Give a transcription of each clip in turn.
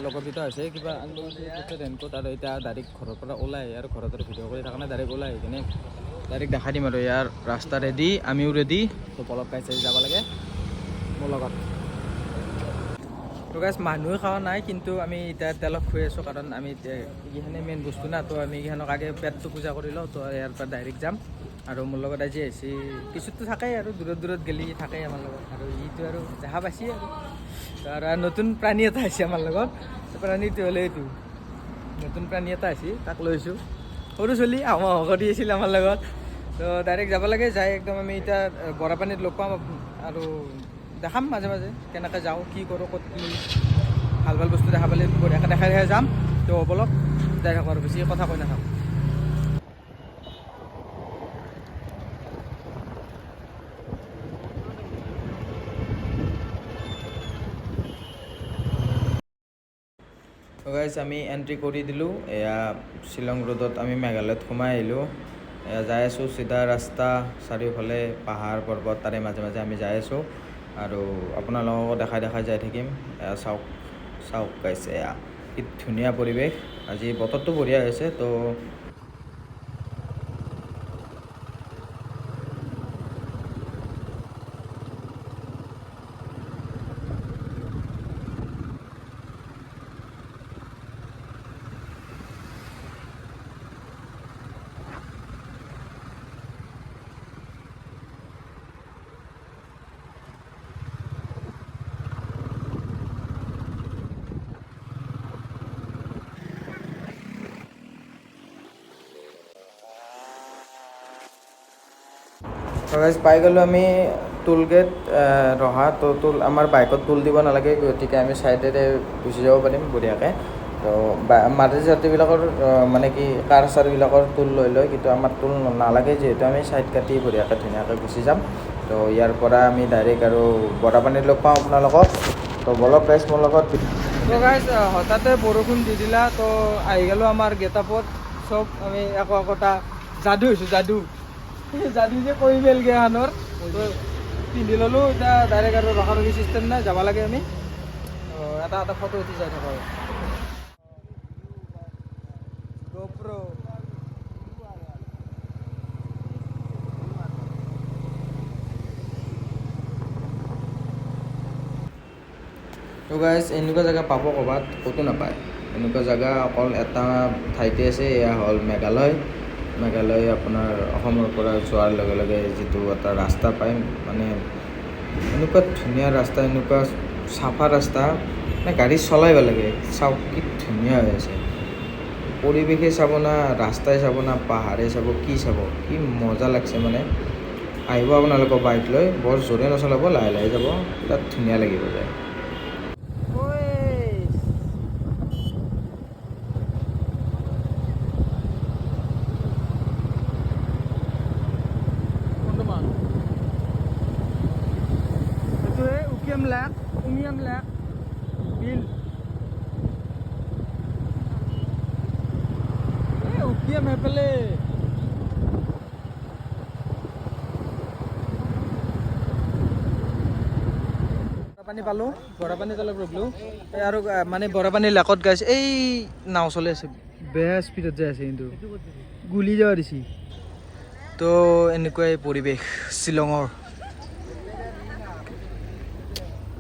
লগৰকেইটা হৈছে কিবা আনিব ৰেইনকোট আৰু এতিয়া ডাইৰেক্ট ঘৰৰ পৰা ওলাই আহি আৰু ঘৰত ভিডিঅ' কৰি থকা নাই ডাইৰেক্ট ওলাই আহি কিনে ডাইৰেক্ট দেখাই দিম আৰু ইয়াৰ ৰাস্তা ৰেডি আমিও ৰেডি তো পলক গাইছে যাব লাগে মোৰ লগত তো গাইছ মানুহে খোৱা নাই কিন্তু আমি এতিয়া তেলক খুৱাই আছোঁ কাৰণ আমি এইখিনিয়ে মেইন বস্তু না তো আমি এইখিনিক আগে পেটটো পূজা কৰি লওঁ তো ইয়াৰ পৰা ডাইৰেক্ট যাম আৰু মোৰ লগত আজি আহিছে কিছুতো থাকেই আৰু দূৰত দূৰত গেলি থাকেই আমাৰ লগত আৰু ইটো আৰু দেখা পাইছে আৰু নতুন প্ৰাণী এটা আহিছে আমাৰ লগত প্ৰাণীটো হ'লে এইটো নতুন প্ৰাণী এটা আহিছে তাক লৈছোঁ সৰু চলি আহোঁ কৰি আছিল আমাৰ লগত তো ডাইৰেক্ট যাব লাগে যাই একদম আমি এতিয়া বৰাপানীত লগ পাম আৰু দেখাম মাজে মাজে কেনেকৈ যাওঁ কি কৰোঁ ক'ত কি ভাল ভাল বস্তু দেখা পালে বঢ়িয়াকৈ দেখাই দেখাই যাম তো ব'লক যাই থাকোঁ আৰু বেছি কথা কৈ নাথাকোঁ গাইজ আমি এণ্ট্ৰি কৰি দিলোঁ এয়া শ্বিলং ৰোডত আমি মেঘালয়ত সোমাই আহিলোঁ এয়া যাই আছোঁ চিধা ৰাস্তা চাৰিওফালে পাহাৰ পৰ্বত তাৰে মাজে মাজে আমি যাই আছোঁ আৰু আপোনালোককো দেখাই দেখাই যাই থাকিম এয়া চাওক চাওক গাইজ এয়া কি ধুনীয়া পৰিৱেশ আজি বতৰটো বঢ়িয়া হৈছে তো পাই গ'লোঁ আমি টোল গেট ৰহা তো আমাৰ বাইকত টোল দিব নালাগে গতিকে আমি ছাইডেৰে গুচি যাব পাৰিম বঢ়িয়াকৈ তো মাৰুতি চাৰুতিবিলাকৰ মানে কি কাৰ চাৰবিলাকৰ টোল লৈ লয় কিন্তু আমাৰ টোল নালাগে যিহেতু আমি ছাইড কাটি বঢ়িয়াকৈ ধুনীয়াকৈ গুচি যাম তো ইয়াৰ পৰা আমি ডাইৰেক্ট আৰু বৰাপানীত লগ পাওঁ আপোনালোকক তো বলক গাইজ মোৰ লগত তো গাইজ হঠাতে বৰষুণ দি দিলা তো আহি গ'লোঁ আমাৰ গেটআপত চব আমি একোটা যাদু হৈছোঁ যাদু যাদু যে কৈ মেলগে আনৰ পিন্ধি ল'লোঁ এতিয়া ডাইৰেক্ট আৰু ৰখা ৰখি চিষ্টেম নাই যাব লাগে আমি এটা এটা ফটো উঠি যাই থাকোঁ GoPro তো গাইজ এনেকুৱা জেগা পাব ক'ৰবাত ক'তো নাপায় এনেকুৱা জেগা অকল এটা ঠাইতে আছে এয়া হ'ল মেঘালয় আপোনাৰ অসমৰ পৰা যোৱাৰ লগে লগে যিটো এটা ৰাস্তা পায় মানে এনেকুৱা ধুনীয়া ৰাস্তা এনেকুৱা চাফা ৰাস্তা মানে গাড়ী চলাই ভাল লাগে চাওক কি ধুনীয়া হৈ আছে পৰিৱেশে চাব না ৰাস্তাই চাব না পাহাৰে চাব কি মজা লাগছে মানে আহিব আপোনালোকৰ বাইক লৈ বৰ জোৰে নচলাব লাহে লাহে যাব তাত ধুনীয়া লাগিব যায় Umiam lak bil ukiam hepele Barapani পালোঁ বৰাপানী তলত ৰ'লোঁ আৰু মানে বৰাপানী লেকত গাইছে এই নাও চলি আছে বেয়া স্পীডত যাই আছে কিন্তু গুলি যাব দিছে তো এনেকুৱাই পৰিৱেশ শ্বিলঙৰ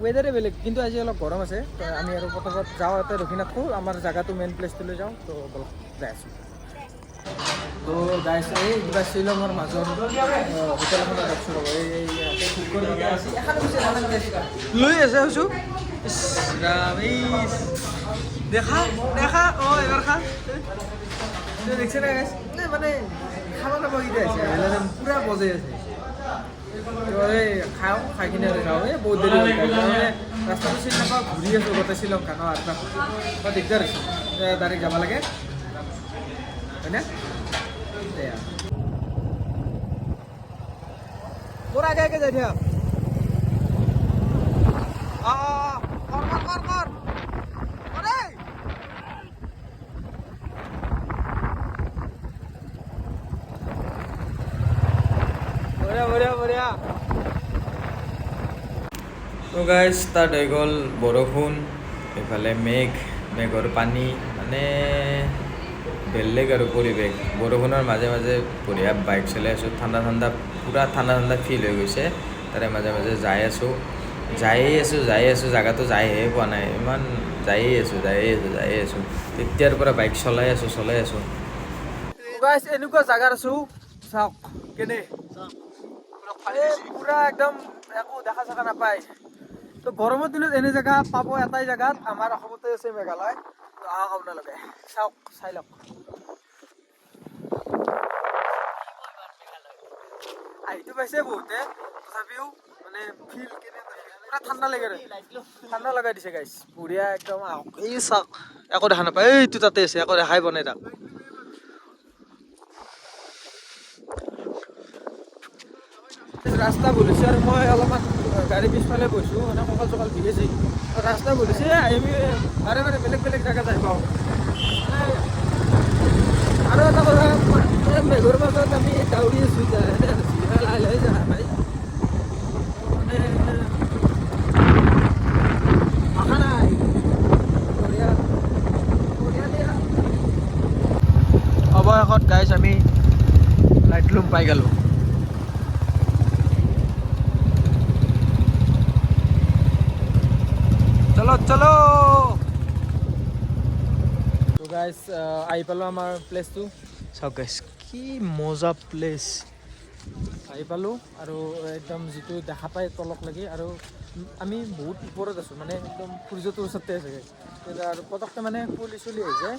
ৱেডাৰে বেলেগ কিন্তু আজি অলপ গৰম আছে তো আমি আৰু পথাৰত যাওঁ ইয়াতে ৰখি নাথাকোঁ আমাৰ জেগাটো মেইন প্লেচটোলৈ যাওঁ তো বলক যাই আছোঁ তো গাইছে এই কিবা শ্বিলঙৰ মাজৰ হোটেল এখনত ৰাখছোঁ ৰ'ব লৈ আছে হৈছোঁ দেখা দেখা অঁ এবাৰ খা দেখিছে নাই গাইছ মানে খাব নাপাবগীয়া আছে পূৰা বজাই আছে খাওঁ খাই কিনে যাওঁ বহুত দেৰি ৰাস্তাটো চিনি নাপাওঁ ঘূৰি আছোঁ গোটেই শ্ৰীলংকা আৰু দিগদাৰ হৈছে ডাইৰেক্ট যাব লাগে হয়নে মোৰ আগে আগে যাই থাক কৰ বঢ়িয়া তো গাইজ ষ্টাৰ্ট হৈ গ'ল বৰষুণ এইফালে মেঘৰ পানী মানে বেলেগ আৰু পৰিৱেশ বৰষুণৰ মাজে মাজে বঢ়িয়া বাইক চলাই আছোঁ ঠাণ্ডা পূৰা ঠাণ্ডা ফিল হৈ গৈছে তাৰে মাজে মাজে যাই আছোঁ জেগাটো যাইহে পোৱা নাই ইমান যায়েই আছোঁ তেতিয়াৰ পৰা বাইক চলাই আছোঁ গাইজ এনেকুৱা জেগাত আছোঁ চাওক কেনে পুৰা একদম একো দেখা চেকা নাপায় তো গৰমৰ দিনত এনে জেগা পাব এটাই জেগাত আমাৰ অসমতে আছে মেঘালয় তো আহক আপোনালোকে চাওক চাই লওক আহিটো পাইছে বহুতে তথাপিও মানে ফিল কেনে পুৰা ঠাণ্ডা লগাই দিছে গাইছ বঢ়িয়া একদম আহক এই চাওক একো দেখা নাপায় এইটো তাতে আছে একো দেখাই বনাই তাক ৰাস্তা বলিছে আৰু মই অলপমান গাড়ী পিছফালে বহিছোঁ মানে কঁকাল চকাল ভিগেছে ৰাস্তা বলিছে আমি বাৰে বেলেগ জেগা যাই পাওঁ আৰু এটা কথা মেঘৰ মাজত আমি দাউৰি আছোঁ লাহে যা ভাই অহা নাই অৱশেষত গাইজ আমি লাইটলুম পাই গ'লোঁ চলো তো গাইজ আহি পালোঁ আমাৰ প্লেচটো চাওক গাইজ কি মজা প্লেচ আহি পালোঁ আৰু একদম যিটো দেখা পায় তলক লাগি আৰু আমি বহুত ওপৰত আছোঁ মানে একদম সূৰ্যটোৰ ওচৰতে আছে গাইজ আৰু পটককৈ মানে কুঁৱলী চলি হৈ যায়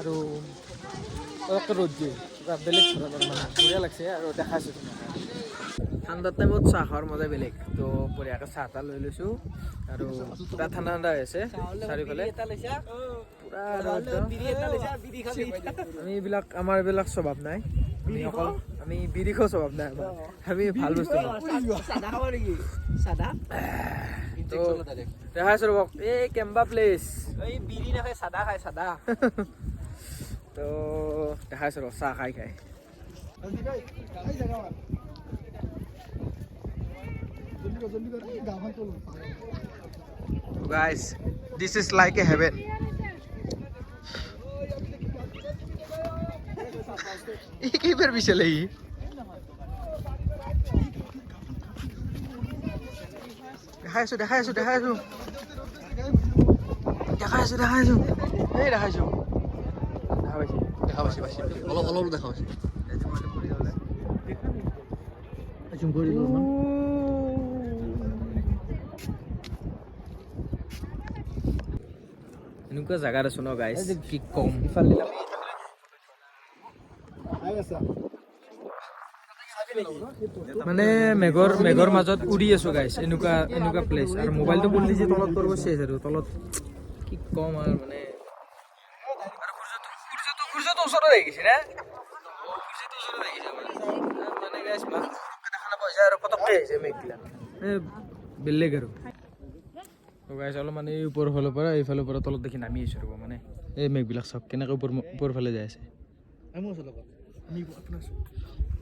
আৰু পটককৈ ৰ'দ দিয়ে বেলেগ ধৰণৰ মানে বঢ়িয়া লাগিছে আৰু দেখাইছোঁ তোমাক ঠাণ্ডাৰ টাইমত চাহ খোৱাৰ মজাই বেলেগ তো বঢ়িয়াকৈ চাহ তাহ লৈ লৈছোঁ আৰু পুৰা ঠাণ্ডা হৈ আছে চাৰিওফালে পুৰা আমি আমাৰ এইবিলাক স্বভাৱ নাই আমি বিড়ি খোৱা স্বভাৱ নাই আমি ভাল বস্তু দেখাইছো ৰ'বক এই কেম্বা প্লেচ বিড়ি নাখায় চাদা খায় চাদা তো দেখাইছো ৰ'ব চাহ খাই Guys, this is like a heaven. Iki bar bisa lagi. Dah sudah. Hey, dah hasil. Basi. Kalau dah hasil. Ajung gori dulu. এনেকুৱা জাগাত আছো ন গাইজ কি কম মানে মেঘৰ মাজত উৰি আছো গাইজ এনেকুৱা প্লেচ আৰু মোবাইলটো পৰি যে তলত পৰিব চেচ আৰু তলত কি কম আৰু মানে সূৰ্যটো ওচৰত আহি গৈছে না মানে গাইজ দেখা নাপাই আৰু পটককৈ আহিছে মেঘবিলাক বেলেগ আৰু গাইজ অলপমান এই ওপৰৰ ফালৰ পৰা এইফালৰ পৰা তলত দেখি নামি আহিছোঁ ৰ'ব মানে এই মেঘবিলাক চাওক কেনেকৈ ওপৰ ফালে যাই আছে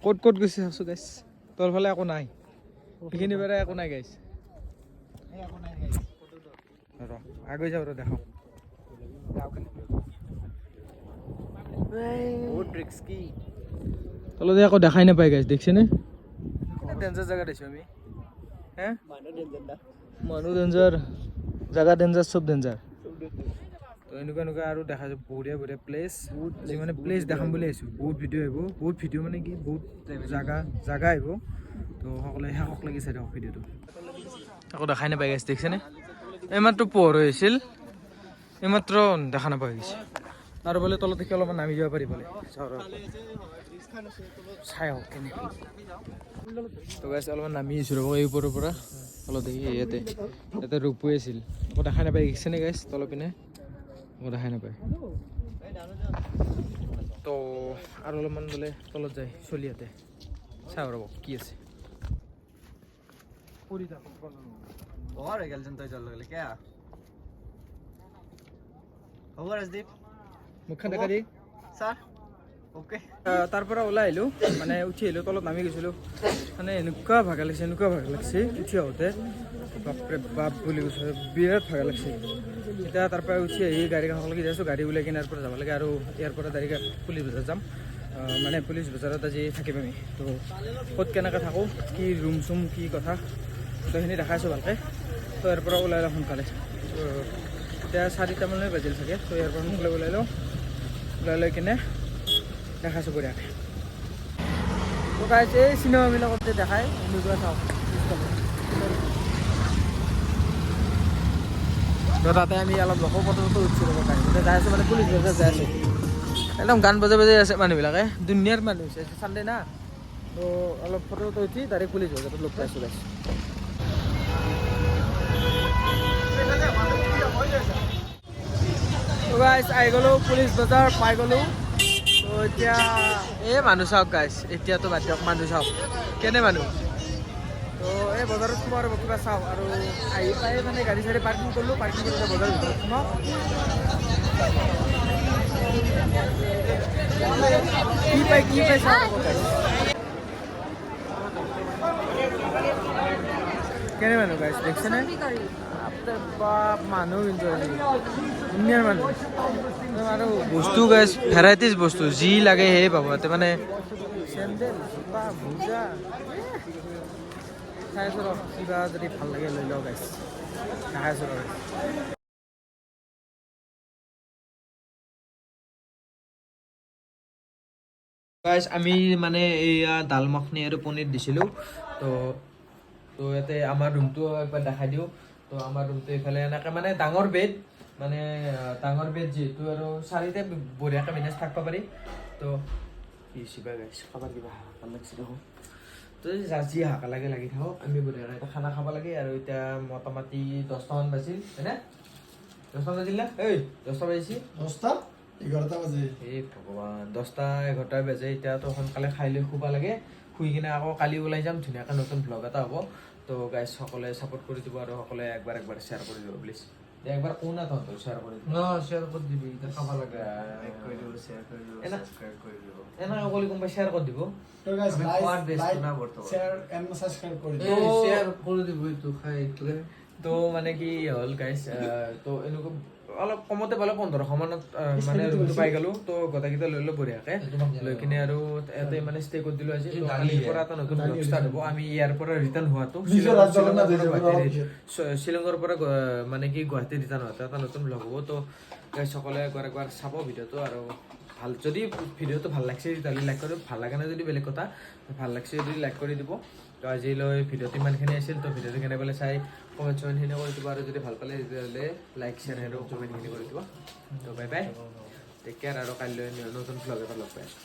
ক'ত গৈছে আছোঁ গাইজ তোৰ ফালে একো নাই সেইখিনি পাৰে একো নাই গাইজ আগুৱাই যাওঁ দেখাওঁ বহুত ৰিস্কি তলতে আকৌ দেখাই নাপায় গাইজ দেখিছেনে ডেঞ্জাৰ জেগাত আহিছোঁ আমি হে মানুহ ডেঞ্জাৰ জাগা ডেঞ্জাৰ চব ডেঞ্জাৰ তো এনেকুৱা আৰু দেখা যায় বঢ়িয়া প্লেচ মানে প্লেচ দেখাম বুলি আহিছোঁ বহুত ভিডিঅ' আহিব বহুত ভিডিঅ' মানে কি বহুত জাগা আহিব তো সকলোৱে শেষক লাগিছে দেখক ভিডিঅ'টো আকৌ দেখাই নাপাই গৈছে দেখিছেনে এইমাত্ৰ পোহৰ হৈ আছিল এইমাত্ৰ দেখা নাপাই গৈছে আৰু বোলে তলত দেখি অলপমান নামি যাব পাৰি বোলে চাই হওক কেনে তো গাইছে অলপমান নামি আহিছোঁ ৰ'ব এই ওপৰৰ পৰা অলপ দেখি ইয়াতে ৰূপৈ আছিল আকৌ দেখাই নাপায় দেখিছেনে গাইছ তলৰ পিনে আকৌ দেখাই নাপায় তো আৰু অলপমান বোলে তলত যায় চলি ইয়াতে চাওঁ ৰ'ব কি আছে और गर्लजन तो चल लगले क्या হ'ব ৰাজদীপ মুখখন দেখা দি স্যাৰ ওকে তাৰ পৰা ওলাই আহিলো মানে উঠি আহিলো তলত নামি গৈছিলো মানে এনেকুৱা ভাগা লাগছে উঠি আহোঁতে বাপৰে বাপ বুলি কৈছো বিৰাট ভাগা লাগছে এতিয়া তাৰ পৰা উঠি আহি গাড়ীখন লাগি যাইছো গাড়ী ওলাই কিনে ইয়াৰ পৰা যাব লাগে আৰু ইয়াৰ পৰা ডাইৰেক্ট পুলিচ বজাৰ যাম মানে পুলিচ বজাৰত আজি থাকিম আমি তো ক'ত কেনেকৈ থাকোঁ কি ৰুম চুম কি কথা গোটেইখিনি দেখাইছোঁ ভালকৈ তো ইয়াৰ পৰা ওলাই লওঁ সোনকালে এতিয়া 4টামানলৈ বাজিল চাগে তো ইয়াৰ পৰা সোনকালে ওলাই লৈ কিনে দেখাইছোঁ বঢ়িয়াকৈ তো গাইজ এই চিনেমাবিলাকত যে দেখায় এনেকুৱা চাওঁ তো তাতে আমি অলপ লখো ফটো উঠিছোঁ ৰ'ব গাড়ী যাই আছোঁ মানে পুলিচ বজাৰ যাই আছোঁ একদম গান বজাই আছে মানুহবিলাকে দুনিয়াৰ মানুহ হৈছে চানডে না তো অলপ ফটো উঠি ডাইৰেক্ট পুলিচ বজাৰত লগ পাইছোঁ গাইজ তো গাইজ আহি গ'লোঁ পুলিচ বজাৰ পাই গ'লোঁ তো এতিয়া এই মানুহ চাওক গাইজ এতিয়াতো বাদ দিয়ক মানুহ চাওক কেনে মানুহ তো এই বজাৰত সোমাওঁ আৰু কিবা চাওঁ আৰু আহি পাই মানে গাড়ী চাড়ী পাৰ্কিং কৰিলোঁ পাৰ্কিং কৰি বজাৰৰ ভিতৰত সোমাওঁ কি পাই চাওঁ কেনে মানুহ গাইজ দেখছেনে বাপ মানুহ কিন্তু ধুনীয়াৰ মানুহ আৰু বস্তু গাইজ ভেৰাইটিজ বস্তু যি লাগে সেয়ে পাব তাতে মানে চেণ্ডেল জোতা মোজা চাইছোঁ ৰ কিবা যদি ভাল লাগে লৈ লওঁ গাইজ দেখাইছোঁ ৰ গাইজ আমি মানে এয়া দাল মাখনি আৰু পনীৰ দিছিলোঁ তো ইয়াতে আমাৰ ৰুমটো একবাৰ দেখাই দিওঁ তো আমাৰ ৰুমটো এইফালে এনেকৈ মানে ডাঙৰ বেড যিহেতু আৰু 4টা বঢ়িয়াকৈ মেনেজ থাকিব পাৰি তো কি চিবা গাইছ খাবার কিবা ভাল লাগছে দেখোন তো যি হাকা লাগি থাকোঁ আমি বঢ়িয়াকৈ এটা খানা খাব লাগে আৰু এতিয়া মোটামুটি 10টামান বাজিল হয়নে 10টা বাজিল না এই 10টা বাজিছে 11টা বাজে এই ভগৱান 10টা 11টা বাজে এতিয়াতো সোনকালে খাই লৈ শুব লাগে শুই কিনে আকৌ কালি ওলাই যাম ধুনীয়াকৈ নতুন ব্লগ এটা হ'ব তো গাইজ সকলোৱে ছাপোৰ্ট কৰি দিব আৰু সকলোৱে একবাৰ শ্বেয়াৰ কৰি দিব প্লিজ একবাৰ কোন না তহঁত শ্বেয়াৰ কৰি দিব শ্বেয়াৰ কৰি দিবি এতিয়া খাব লাগে লাইক কৰি দিব শ্বেয়াৰ কৰি দিব সাবস্ক্ৰাইব কৰি দিব এনেকৈ ক'লে কোনোবাই শ্বেয়াৰ কৰি দিব তো গাইজ শ্বেয়াৰ এণ্ড সাবস্ক্ৰাইব কৰি দিব শ্বেয়াৰ কৰি দিব এইটো খাই তো মানে কি হ'ল গাইজ তো এনেকুৱা অলপ কমতে পালে 1500 মানত মানে ৰুমটো পাই গ'লোঁ তো গোটেইকেইটা লৈ বঢ়িয়াকৈ লৈ কিনে আৰু ইয়াতে মানে ষ্টে কৰি দিলোঁ আজি কালিৰ পৰা এটা নতুন ব্লগ ষ্টাৰ্ট হ'ব আমি ইয়াৰ পৰা ৰিটাৰ্ণ হোৱাটো শ্বিলঙৰ পৰা মানে কি গুৱাহাটী ৰিটাৰ্ণ হোৱাটো এটা নতুন ব্লগ হ'ব তো সকলোৱে একবাৰ চাব ভিডিঅ'টো আৰু ভাল যদি ভিডিঅ'টো ভাল লাগিছে তেতিয়াহ'লে লাইক কৰিব ভাল লাগে নাই যদি বেলেগ কথা ভাল লাগিছে যদি লাইক কৰি দিব তো আজিলৈ ভিডিঅ'টো ইমানখিনি আছিল তো ভিডিঅ'টো কেনে পালে চাই কমেণ্ট চমেণ্টখিনি কৰি দিব আৰু যদি ভাল পালে তেতিয়াহ'লে লাইক শ্বেয়াৰ আৰু কমেণ্টখিনি কৰি দিব তো বাই বাই টেক কেয়াৰ আৰু কাইলৈ নতুন ব্লগ এটা লগ পাই আছোঁ